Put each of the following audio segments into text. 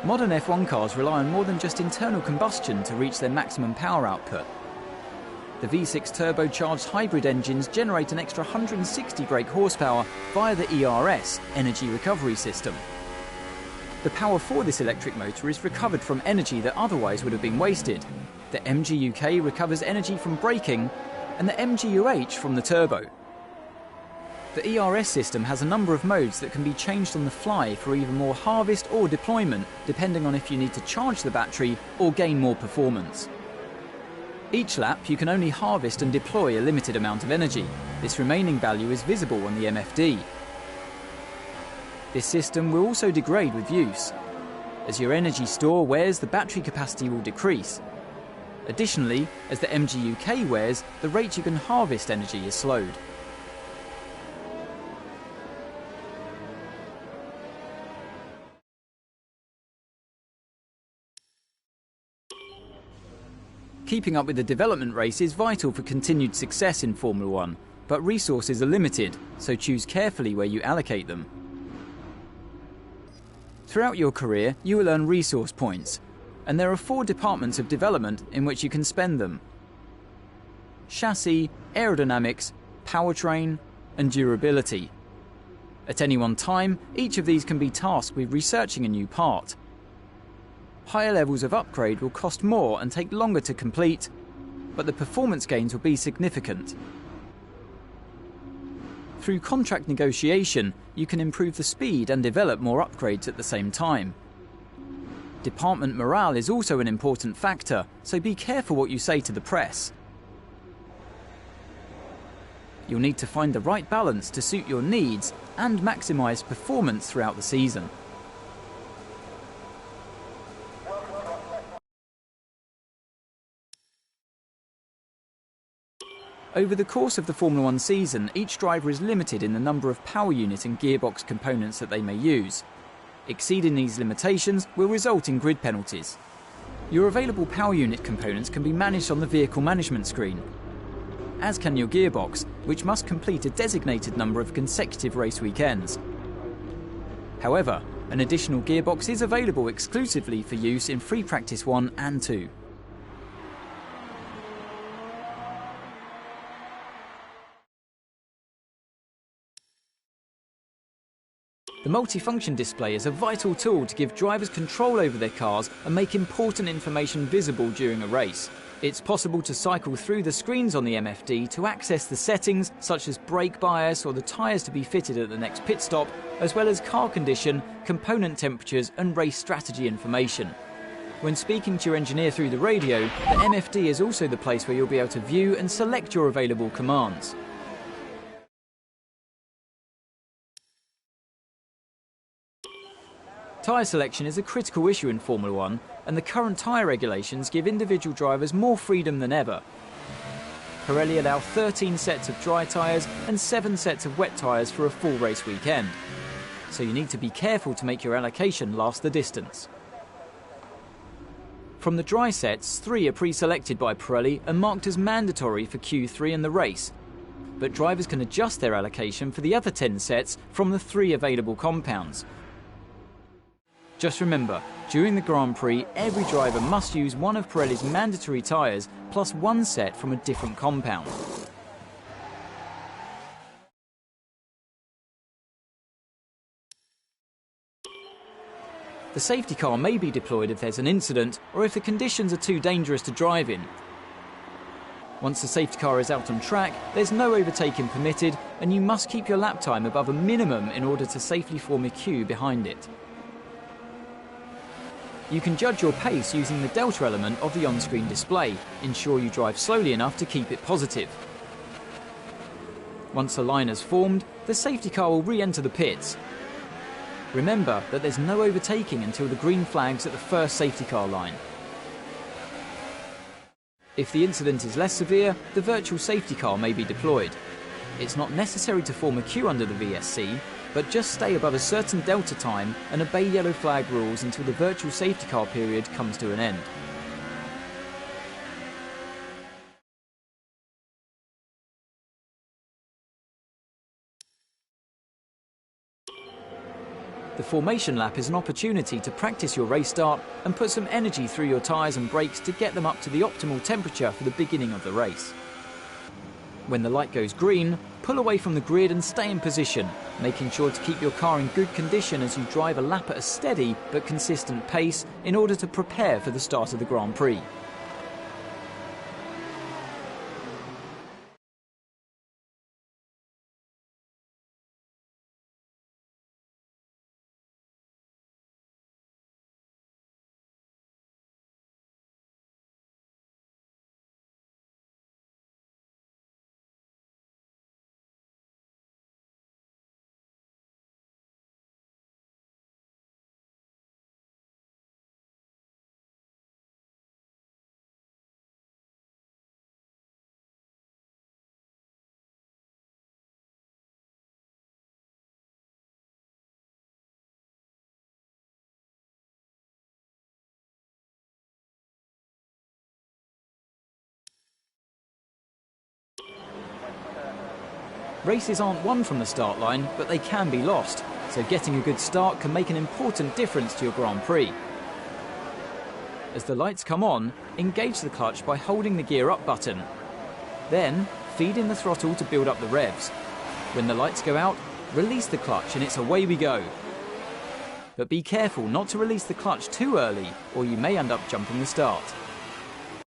Modern F1 cars rely on more than just internal combustion to reach their maximum power output. The V6 turbocharged hybrid engines generate an extra 160 brake horsepower via the ERS, Energy Recovery System. The power for this electric motor is recovered from energy that otherwise would have been wasted. The MGUK recovers energy from braking, and the MGUH from the turbo. The ERS system has a number of modes that can be changed on the fly for either more harvest or deployment, depending on if you need to charge the battery or gain more performance. Each lap you can only harvest and deploy a limited amount of energy. This remaining value is visible on the MFD. This system will also degrade with use. As your energy store wears, the battery capacity will decrease. Additionally, as the MGUK wears, the rate you can harvest energy is slowed. Keeping up with the development race is vital for continued success in Formula 1, but resources are limited, so choose carefully where you allocate them. Throughout your career, you will earn resource points, and there are 4 departments of development in which you can spend them: chassis, aerodynamics, powertrain, and durability. At any one time, each of these can be tasked with researching a new part. Higher levels of upgrade will cost more and take longer to complete, but the performance gains will be significant. Through contract negotiation, you can improve the speed and develop more upgrades at the same time. Department morale is also an important factor, so be careful what you say to the press. You'll need to find the right balance to suit your needs and maximise performance throughout the season. Over the course of the Formula 1 season, each driver is limited in the number of power unit and gearbox components that they may use. Exceeding these limitations will result in grid penalties. Your available power unit components can be managed on the vehicle management screen, as can your gearbox, which must complete a designated number of consecutive race weekends. However, an additional gearbox is available exclusively for use in Free Practice 1 and 2. The multifunction display is a vital tool to give drivers control over their cars and make important information visible during a race. It's possible to cycle through the screens on the MFD to access the settings such as brake bias or the tyres to be fitted at the next pit stop, as well as car condition, component temperatures and race strategy information. When speaking to your engineer through the radio, the MFD is also the place where you'll be able to view and select your available commands. Tyre selection is a critical issue in Formula 1, and the current tyre regulations give individual drivers more freedom than ever. Pirelli allow 13 sets of dry tyres and 7 sets of wet tyres for a full race weekend, so you need to be careful to make your allocation last the distance. From the dry sets, 3 are pre-selected by Pirelli and marked as mandatory for Q3 and the race, but drivers can adjust their allocation for the other 10 sets from the 3 available compounds. Just remember, during the Grand Prix, every driver must use one of Pirelli's mandatory tyres plus 1 set from a different compound. The safety car may be deployed if there's an incident or if the conditions are too dangerous to drive in. Once the safety car is out on track, there's no overtaking permitted, and you must keep your lap time above a minimum in order to safely form a queue behind it. You can judge your pace using the delta element of the on-screen display. Ensure you drive slowly enough to keep it positive. Once a line has formed, the safety car will re-enter the pits. Remember that there's no overtaking until the green flag's at the first safety car line. If the incident is less severe, the virtual safety car may be deployed. It's not necessary to form a queue under the VSC, but just stay above a certain delta time and obey yellow flag rules until the virtual safety car period comes to an end. The formation lap is an opportunity to practice your race start and put some energy through your tyres and brakes to get them up to the optimal temperature for the beginning of the race. When the light goes green, pull away from the grid and stay in position, making sure to keep your car in good condition as you drive a lap at a steady but consistent pace in order to prepare for the start of the Grand Prix. Races aren't won from the start line, but they can be lost, so getting a good start can make an important difference to your Grand Prix. As the lights come on, engage the clutch by holding the gear up button. Then, feed in the throttle to build up the revs. When the lights go out, release the clutch and it's away we go. But be careful not to release the clutch too early, or you may end up jumping the start.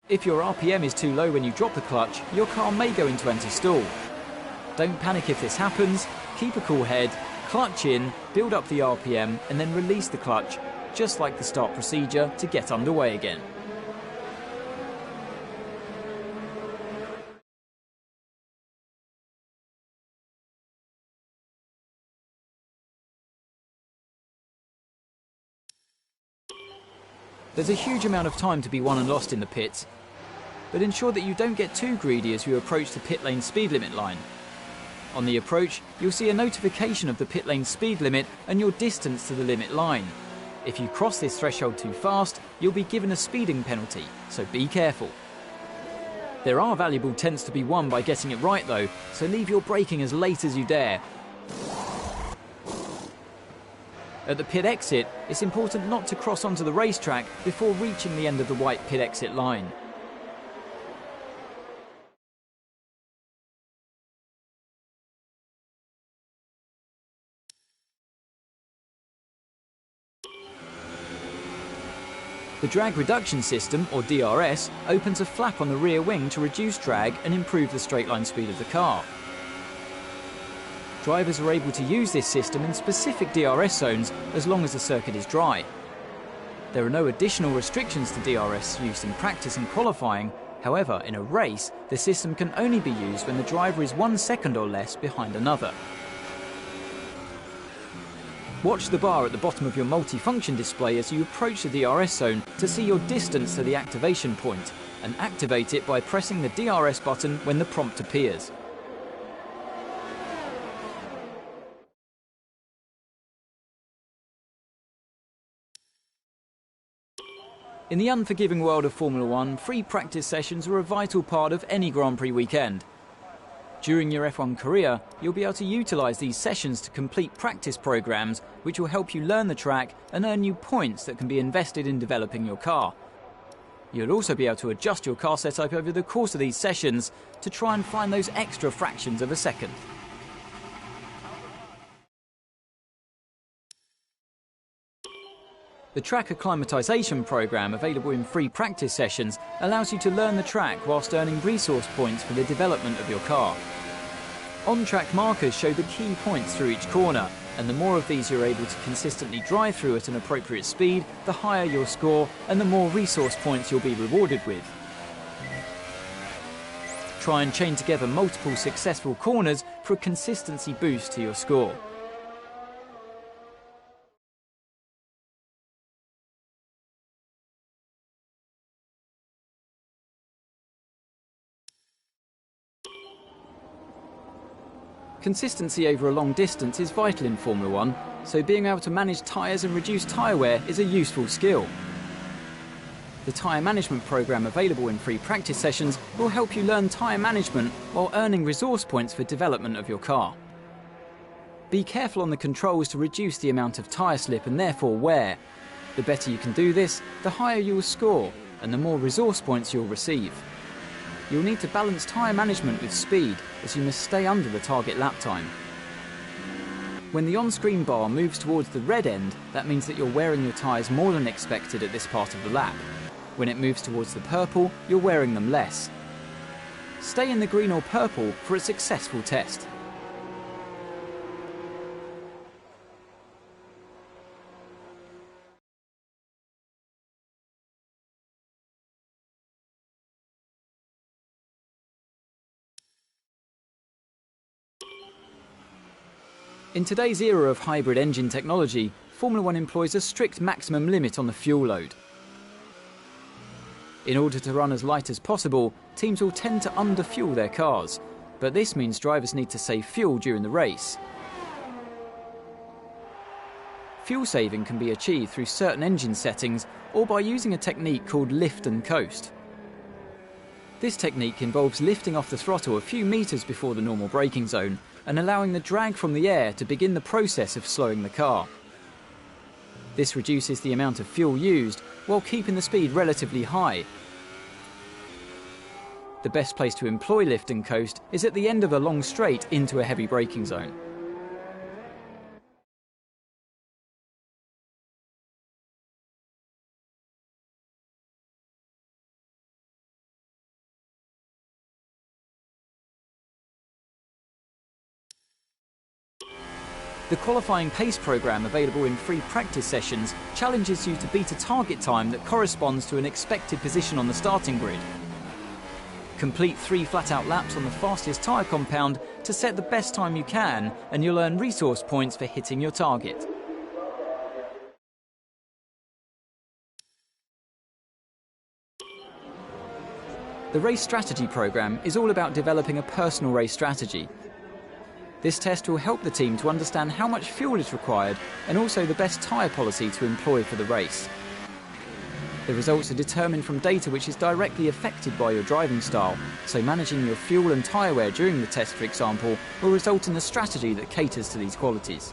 If your RPM is too low when you drop the clutch, your car may go into anti-stall. Don't panic if this happens, keep a cool head, clutch in, build up the RPM and then release the clutch, just like the start procedure, to get underway again. There's a huge amount of time to be won and lost in the pits, but ensure that you don't get too greedy as you approach the pit lane speed limit line. On the approach, you'll see a notification of the pit lane speed limit and your distance to the limit line. If you cross this threshold too fast, you'll be given a speeding penalty, so be careful. There are valuable tenths to be won by getting it right though, so leave your braking as late as you dare. At the pit exit, it's important not to cross onto the racetrack before reaching the end of the white pit exit line. The drag reduction system, or DRS, opens a flap on the rear wing to reduce drag and improve the straight line speed of the car. Drivers are able to use this system in specific DRS zones as long as the circuit is dry. There are no additional restrictions to DRS use in practice and qualifying. However, in a race, the system can only be used when the driver is 1 second or less behind another. Watch the bar at the bottom of your multifunction display as you approach the DRS zone to see your distance to the activation point, and activate it by pressing the DRS button when the prompt appears. In the unforgiving world of Formula 1, free practice sessions are a vital part of any Grand Prix weekend. During your F1 career, you'll be able to utilise these sessions to complete practice programmes which will help you learn the track and earn you points that can be invested in developing your car. You'll also be able to adjust your car setup over the course of these sessions to try and find those extra fractions of a second. The track acclimatisation programme available in free practice sessions allows you to learn the track whilst earning resource points for the development of your car. On-track markers show the key points through each corner, and the more of these you're able to consistently drive through at an appropriate speed, the higher your score and the more resource points you'll be rewarded with. Try and chain together multiple successful corners for a consistency boost to your score. Consistency over a long distance is vital in Formula 1, so being able to manage tyres and reduce tyre wear is a useful skill. The tyre management programme available in free practice sessions will help you learn tyre management while earning resource points for development of your car. Be careful on the controls to reduce the amount of tyre slip and therefore wear. The better you can do this, the higher you will score and the more resource points you'll receive. You'll need to balance tyre management with speed, as you must stay under the target lap time. When the on-screen bar moves towards the red end, that means that you're wearing your tyres more than expected at this part of the lap. When it moves towards the purple, you're wearing them less. Stay in the green or purple for a successful test. In today's era of hybrid engine technology, Formula 1 employs a strict maximum limit on the fuel load. In order to run as light as possible, teams will tend to underfuel their cars, but this means drivers need to save fuel during the race. Fuel saving can be achieved through certain engine settings or by using a technique called lift and coast. This technique involves lifting off the throttle a few metres before the normal braking zone and allowing the drag from the air to begin the process of slowing the car. This reduces the amount of fuel used while keeping the speed relatively high. The best place to employ lift and coast is at the end of a long straight into a heavy braking zone. The qualifying pace programme available in free practice sessions challenges you to beat a target time that corresponds to an expected position on the starting grid. Complete 3 flat-out laps on the fastest tyre compound to set the best time you can, and you'll earn resource points for hitting your target. The race strategy programme is all about developing a personal race strategy. This test will help the team to understand how much fuel is required and also the best tyre policy to employ for the race. The results are determined from data which is directly affected by your driving style, so managing your fuel and tyre wear during the test, for example, will result in a strategy that caters to these qualities.